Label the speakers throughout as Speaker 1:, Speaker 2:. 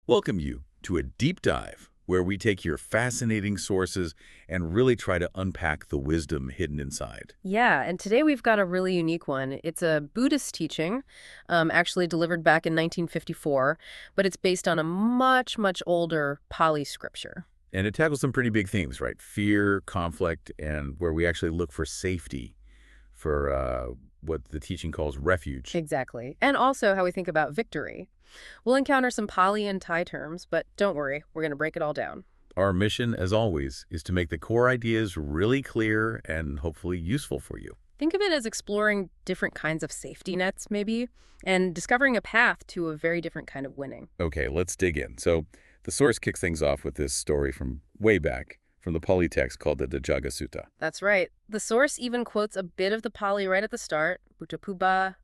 Speaker 1: welcome you to a deep dive where we take your fascinating sources and really try to unpack the wisdom hidden inside.
Speaker 2: Yeah, and today we've got a really unique one. It's a Buddhist teaching, actually delivered back in 1954, but it's based on a much, much older Pali scripture.
Speaker 1: And it tackles some pretty big themes, right? Fear, conflict, and where we actually look for safety, for what the teaching calls refuge.
Speaker 2: Exactly. And also how we think about victory. We'll encounter some Pali and Thai terms, but don't worry, we're going to break it all down.
Speaker 1: Our mission, as always, is to make the core ideas really clear and hopefully useful for you.
Speaker 2: Think of it as exploring different kinds of safety nets, maybe, and discovering a path to a very different kind of winning.
Speaker 1: Okay, let's dig in. So the source kicks things off with this story from way back, from the Pali text called the Dhamma Sutta,
Speaker 2: That's right. The source even quotes a bit of the Pali right at the start, Buddha Bhikkhave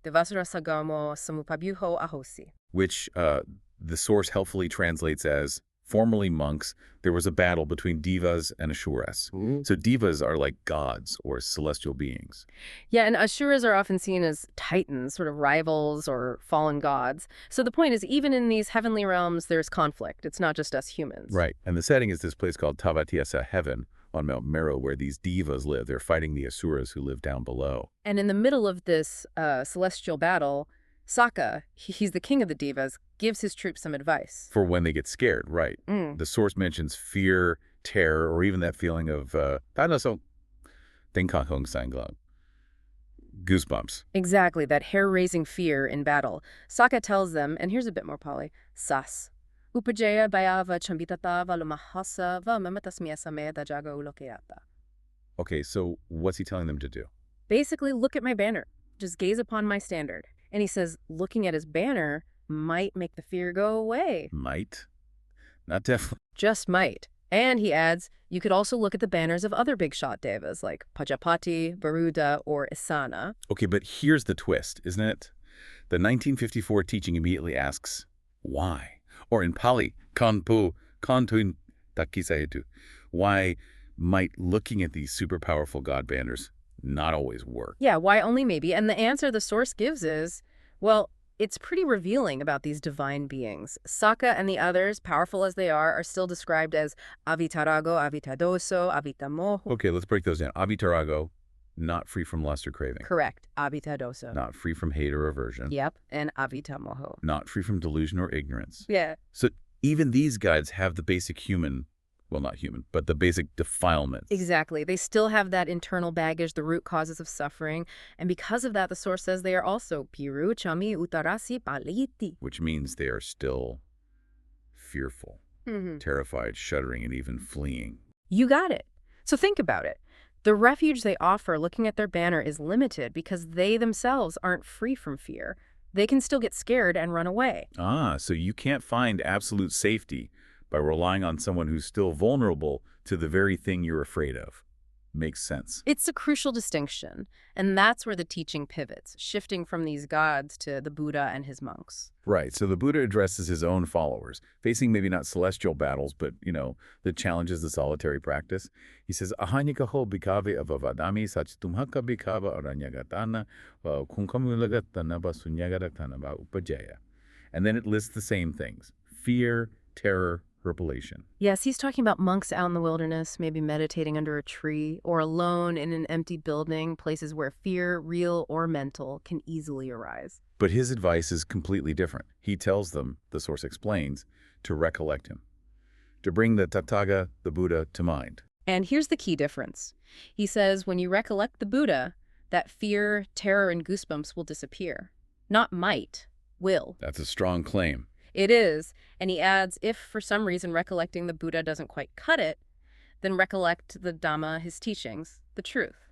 Speaker 2: Devasara Sagamo Samupabhyuho Ahosi.
Speaker 1: which the source helpfully translates as, formerly monks, there was a battle between devas and asuras. So devas are like gods or celestial beings.
Speaker 2: Yeah, and Asuras are often seen as titans, sort of rivals or fallen gods. So the point is, even in these heavenly realms, there's conflict. It's not just us humans.
Speaker 1: Right. And the setting is this place called Tavatiasa, heaven, on Mount Meru, where these devas live. They're fighting the asuras who live down below.
Speaker 2: And in the middle of this celestial battle, Saka, he's the king of the devas, gives his troops some advice.
Speaker 1: For when they get scared, right. The source mentions fear, terror, or even that feeling of goosebumps.
Speaker 2: Exactly, that hair-raising fear in battle. Saka tells them, and here's a bit more Pali, Sas. Upajaya bayava chambitatava lumahasa mamatasmiasameda jaga ulokeata.
Speaker 1: Okay, so what's he telling them to do?
Speaker 2: Basically, look at my banner. Just gaze upon my standard. And he says, looking at his banner might make the fear go away.
Speaker 1: Might? Not definitely.
Speaker 2: Just might. And he adds, you could also look at the banners of other big shot devas like Pajapati, Varuda, or Isana.
Speaker 1: Okay, but here's the twist, isn't it? The 1954 teaching immediately asks, why? Or in Pali, kanpu, kantuin takisayetu. Why might looking at these super powerful god banners not always work?
Speaker 2: Yeah, why only maybe? And the answer the source gives is, well, it's pretty revealing about these divine beings. Saka and the others, powerful as they are still described as avitarago, avitadoso, avitamoho.
Speaker 1: Okay, let's break those down. Avitarago, not free from lust or craving.
Speaker 2: Correct, avitadoso.
Speaker 1: Not free from hate or aversion.
Speaker 2: Yep, and avitamoho.
Speaker 1: Not free from delusion or ignorance.
Speaker 2: Yeah.
Speaker 1: So even these guides have the basic human, well, not human, but the basic defilements.
Speaker 2: Exactly. They still have that internal baggage, the root causes of suffering. And because of that, the source says they are also piru chami utarasi paliti.
Speaker 1: Which means they are still fearful, terrified, shuddering, and even fleeing.
Speaker 2: You got it. So think about it. The refuge they offer looking at their banner is limited because they themselves aren't free from fear. They can still get scared and run away.
Speaker 1: Ah, so you can't find absolute safety by relying on someone who's still vulnerable to the very thing you're afraid of. Makes sense.
Speaker 2: It's a crucial distinction, and that's where the teaching pivots, shifting from these gods to the Buddha and his monks.
Speaker 1: Right, so the Buddha addresses his own followers, facing maybe not celestial battles, but, the challenges of solitary practice. He says, Ahanyakaho bhikkhave avavadami sachitumhaka bhikkhava aranyagatana kunkamulagatana basunyagaratana upajaya. And then it lists the same things: fear, terror, repulsion.
Speaker 2: Yes, he's talking about monks out in the wilderness, maybe meditating under a tree, or alone in an empty building, places where fear, real or mental, can easily arise.
Speaker 1: But his advice is completely different. He tells them, the source explains, to recollect him, to bring the Tathagata, the Buddha, to mind.
Speaker 2: And here's the key difference. He says when you recollect the Buddha, that fear, terror, and goosebumps will disappear. Not might, will.
Speaker 1: That's a strong claim.
Speaker 2: It is, and he adds, if for some reason recollecting the Buddha doesn't quite cut it, then recollect the Dhamma, his teachings, the truth.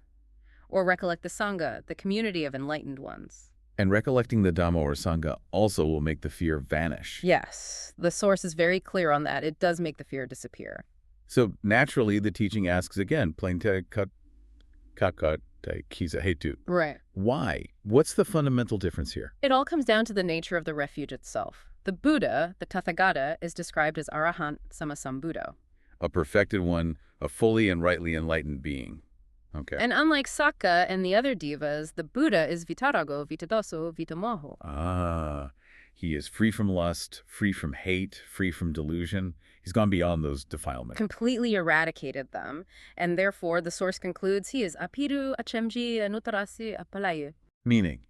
Speaker 2: Or recollect the Sangha, the community of enlightened ones.
Speaker 1: And recollecting the Dhamma or Sangha also will make the fear vanish.
Speaker 2: Yes, the source is very clear on that. It does make the fear disappear.
Speaker 1: So naturally, the teaching asks again, plain te kat te kisa hetu.
Speaker 2: Right.
Speaker 1: Why? What's the fundamental difference here?
Speaker 2: It all comes down to the nature of the refuge itself. The Buddha, the Tathagata, is described as Arhat Samasambuddho.
Speaker 1: A perfected one, a fully and rightly enlightened being. Okay.
Speaker 2: And unlike Saka and the other devas, the Buddha is Vitarago, Vitadoso, Vitamoho.
Speaker 1: Ah, He is free from lust, free from hate, free from delusion. He's gone beyond those defilements.
Speaker 2: Completely eradicated them, and therefore the source concludes he is apiru achemji anutarasi apalayu.
Speaker 1: Meaning,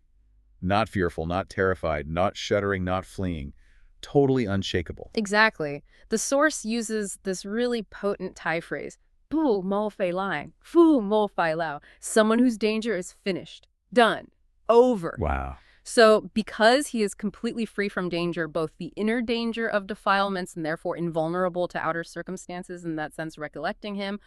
Speaker 1: not fearful, not terrified, not shuddering, not fleeing, totally unshakable.
Speaker 2: Exactly. The source uses this really potent Thai phrase, bu mo fei lai, fu mo fei lao, someone whose danger is finished, done, over.
Speaker 1: Wow.
Speaker 2: So because he is completely free from danger, both the inner danger of defilements and therefore invulnerable to outer circumstances, in that sense recollecting him,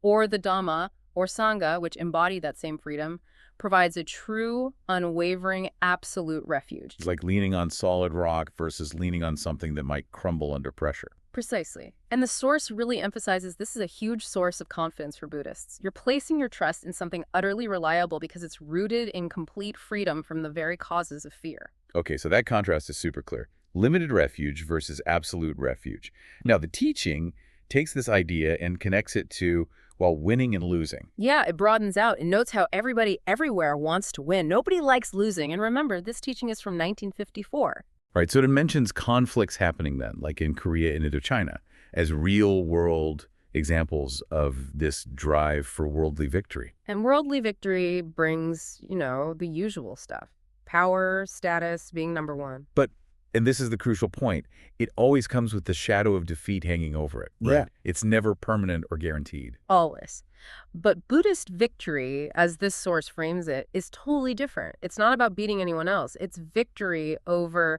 Speaker 2: or the Dhamma or Sangha, which embody that same freedom, provides a true, unwavering, absolute refuge.
Speaker 1: It's like leaning on solid rock versus leaning on something that might crumble under pressure.
Speaker 2: Precisely. And the source really emphasizes this is a huge source of confidence for Buddhists. You're placing your trust in something utterly reliable because it's rooted in complete freedom from the very causes of fear.
Speaker 1: Okay, so that contrast is super clear. Limited refuge versus absolute refuge. Now, the teaching takes this idea and connects it to, well, winning and losing.
Speaker 2: Yeah, it broadens out and notes how everybody everywhere wants to win. Nobody likes losing. And remember, this teaching is from 1954.
Speaker 1: Right, so it mentions conflicts happening then, like in Korea and Indochina, as real-world examples of this drive for worldly victory.
Speaker 2: And worldly victory brings, the usual stuff. Power, status, being number one.
Speaker 1: But, and this is the crucial point, it always comes with the shadow of defeat hanging over it. Right?
Speaker 3: Yeah.
Speaker 1: It's never permanent or guaranteed.
Speaker 2: Always. But Buddhist victory, as this source frames it, is totally different. It's not about beating anyone else. It's victory over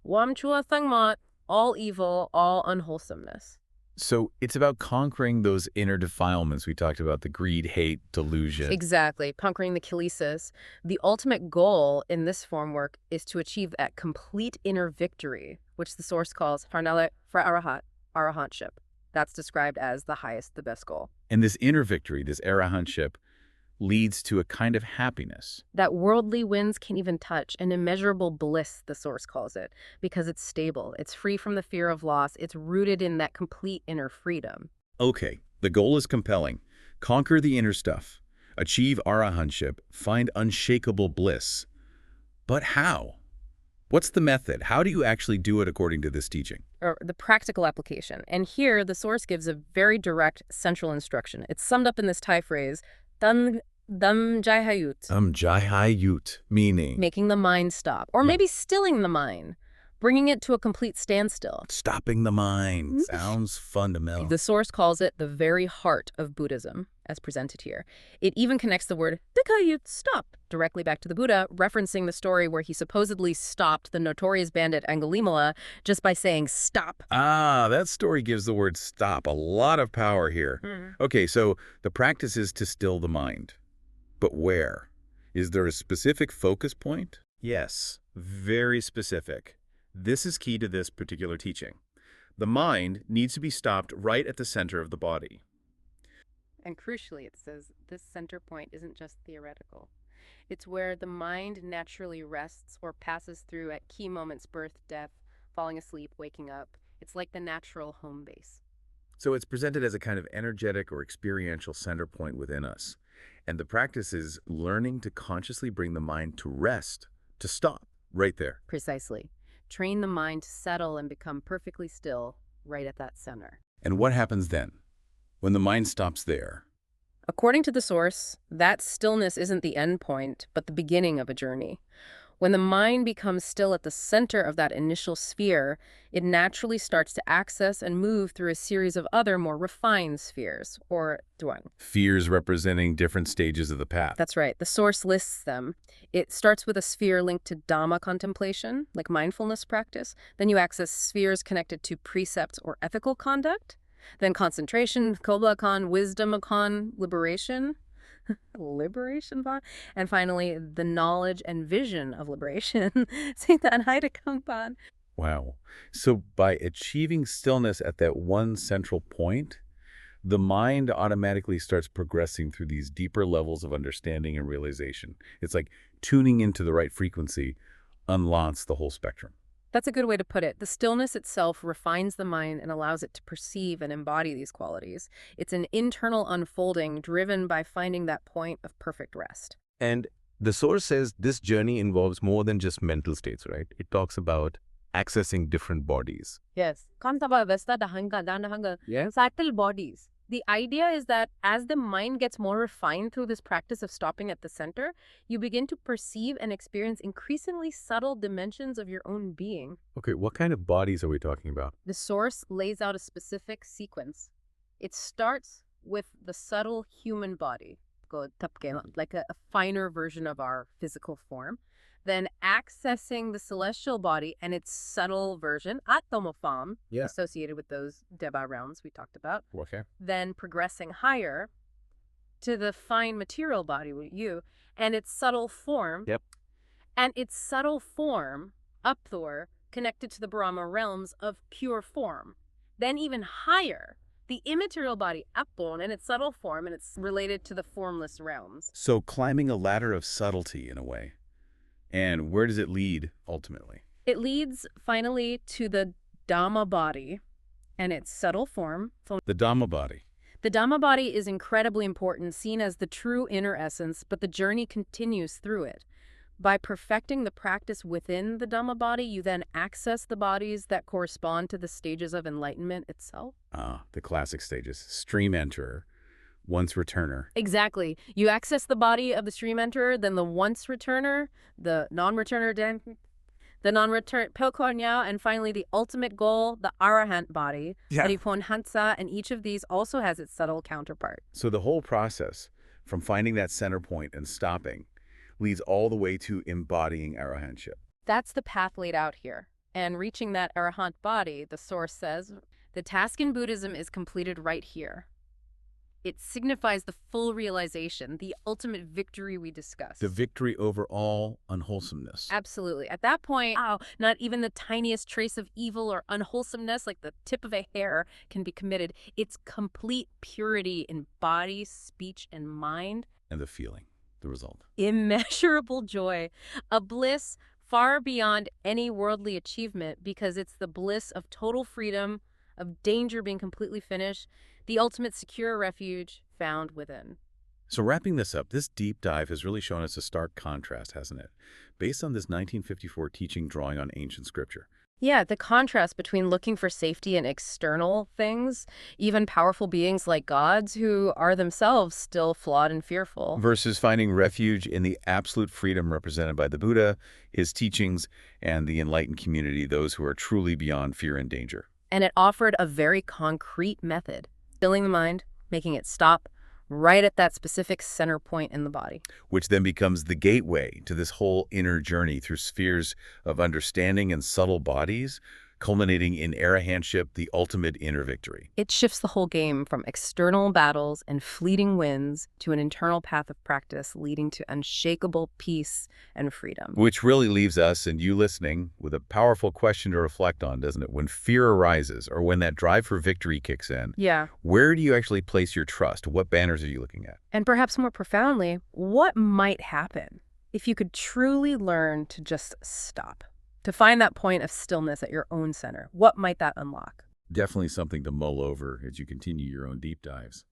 Speaker 2: wamchua thangmat, all evil, all unwholesomeness.
Speaker 1: So it's about conquering those inner defilements we talked about, the greed, hate, delusion.
Speaker 2: Exactly. Conquering the kilesas. The ultimate goal in this form work is to achieve that complete inner victory, which the source calls harnale for Arhat, arahantship. That's described as the highest, the best goal.
Speaker 1: And this inner victory, this arahantship, leads to a kind of happiness.
Speaker 2: That worldly winds can't even touch, an immeasurable bliss, the source calls it, because it's stable, it's free from the fear of loss, it's rooted in that complete inner freedom.
Speaker 1: Okay, the goal is compelling. Conquer the inner stuff, achieve arahantship, find unshakable bliss. But how? What's the method? How do you actually do it according to this teaching?
Speaker 2: Or the practical application. And here, the source gives a very direct central instruction. It's summed up in this Thai phrase, Dam jayhayut.
Speaker 1: Jayhayut, meaning?
Speaker 2: Making the mind stop. Or maybe stilling the mind. Bringing it to a complete standstill.
Speaker 1: Stopping the mind. Sounds fundamental.
Speaker 2: The source calls it the very heart of Buddhism, as presented here. It even connects the word dikayut, stop, directly back to the Buddha, referencing the story where he supposedly stopped the notorious bandit Angulimala just by saying stop.
Speaker 1: Ah, that story gives the word stop a lot of power here. Okay, so the practice is to still the mind. But where? Is there a specific focus point?
Speaker 3: Yes, very specific. This is key to this particular teaching. The mind needs to be stopped right at the center of the body.
Speaker 2: And crucially, it says this center point isn't just theoretical. It's where the mind naturally rests or passes through at key moments, birth, death, falling asleep, waking up. It's like the natural home base.
Speaker 1: So it's presented as a kind of energetic or experiential center point within us. And the practice is learning to consciously bring the mind to rest, to stop, right there.
Speaker 2: Precisely. Train the mind to settle and become perfectly still right at that center.
Speaker 1: And what happens then, when the mind stops there?
Speaker 2: According to the source, that stillness isn't the end point, but the beginning of a journey. When the mind becomes still at the center of that initial sphere, it naturally starts to access and move through a series of other more refined spheres, or duan.
Speaker 1: Fears representing different stages of the path.
Speaker 2: That's right. The source lists them. It starts with a sphere linked to Dhamma contemplation, like mindfulness practice. Then you access spheres connected to precepts or ethical conduct. Then concentration, koblakan, wisdom-akan, liberation. Liberation, Ban. And finally, the knowledge and vision of liberation. Ban.
Speaker 1: Wow. So by achieving stillness at that one central point, the mind automatically starts progressing through these deeper levels of understanding and realization. It's like tuning into the right frequency unlocks the whole spectrum.
Speaker 2: That's a good way to put it. The stillness itself refines the mind and allows it to perceive and embody these qualities. It's an internal unfolding driven by finding that point of perfect rest.
Speaker 4: And the source says this journey involves more than just mental states, right? It talks about
Speaker 3: accessing different bodies.
Speaker 2: Yes. Kaṇḍa, Vesta, Dahanga, Danahanga.
Speaker 3: Yes.
Speaker 2: Subtle bodies. The idea is that as the mind gets more refined through this practice of stopping at the center, you begin to perceive and experience increasingly subtle dimensions of your own being.
Speaker 3: Okay, what kind of bodies are we talking about?
Speaker 2: The source lays out a specific sequence. It starts with the subtle human body, like a finer version of our physical form, then accessing the celestial body and its subtle version, atomofam,
Speaker 3: Yeah.
Speaker 2: associated with those Deva realms we talked about,
Speaker 3: Okay.
Speaker 2: then progressing higher to the fine material body with you and its subtle form.
Speaker 3: Yep.
Speaker 2: And its subtle form, Upthor, connected to the Brahma realms of pure form. Then even higher, the immaterial body, Appon, and its subtle form, and it's related to the formless realms.
Speaker 3: So climbing a ladder of subtlety in a way. And where does it lead ultimately?
Speaker 2: It leads finally to the Dhamma body and its subtle form.
Speaker 3: The Dhamma body.
Speaker 2: The Dhamma body is incredibly important, seen as the true inner essence, but the journey continues through it. By perfecting the practice within the Dhamma body, you then access the bodies that correspond to the stages of enlightenment itself.
Speaker 3: The classic stages. Stream enterer, once returner.
Speaker 2: Exactly. You access the body of the stream enterer, then the once returner, the non-returner, the non-return Pelkornya, and finally the ultimate goal, the Arhat body, Ariponhansa, and each of these also has its subtle counterpart.
Speaker 3: So the whole process, from finding that center point and stopping, leads all the way to embodying arahantship.
Speaker 2: That's the path laid out here. And reaching that Arhat body, the source says, the task in Buddhism is completed right here. It signifies the full realization, the ultimate victory we discussed.
Speaker 3: The victory over all unwholesomeness.
Speaker 2: Absolutely. At that point, not even the tiniest trace of evil or unwholesomeness, like the tip of a hair, can be committed. It's complete purity in body, speech, and mind.
Speaker 3: And the feeling, the result.
Speaker 2: Immeasurable joy. A bliss far beyond any worldly achievement, because it's the bliss of total freedom, of danger being completely finished, the ultimate secure refuge found within.
Speaker 3: So wrapping this up, this deep dive has really shown us a stark contrast, hasn't it? Based on this 1954 teaching drawing on ancient scripture.
Speaker 2: Yeah, the contrast between looking for safety in external things, even powerful beings like gods who are themselves still flawed and fearful.
Speaker 3: Versus finding refuge in the absolute freedom represented by the Buddha, his teachings, and the enlightened community, those who are truly beyond fear and danger.
Speaker 2: And it offered a very concrete method. Filling the mind, making it stop right at that specific center point in the body.
Speaker 3: Which then becomes the gateway to this whole inner journey through spheres of understanding and subtle bodies, culminating in arahantship, the ultimate inner victory.
Speaker 2: It shifts the whole game from external battles and fleeting wins to an internal path of practice leading to unshakable peace and freedom.
Speaker 3: Which really leaves us and you listening with a powerful question to reflect on, doesn't it? When fear arises or when that drive for victory kicks in, where do you actually place your trust? What banners are you looking at?
Speaker 2: And perhaps more profoundly, what might happen if you could truly learn to just stop? To find that point of stillness at your own center, what might that unlock?
Speaker 1: Definitely something to mull over as you continue your own deep dives.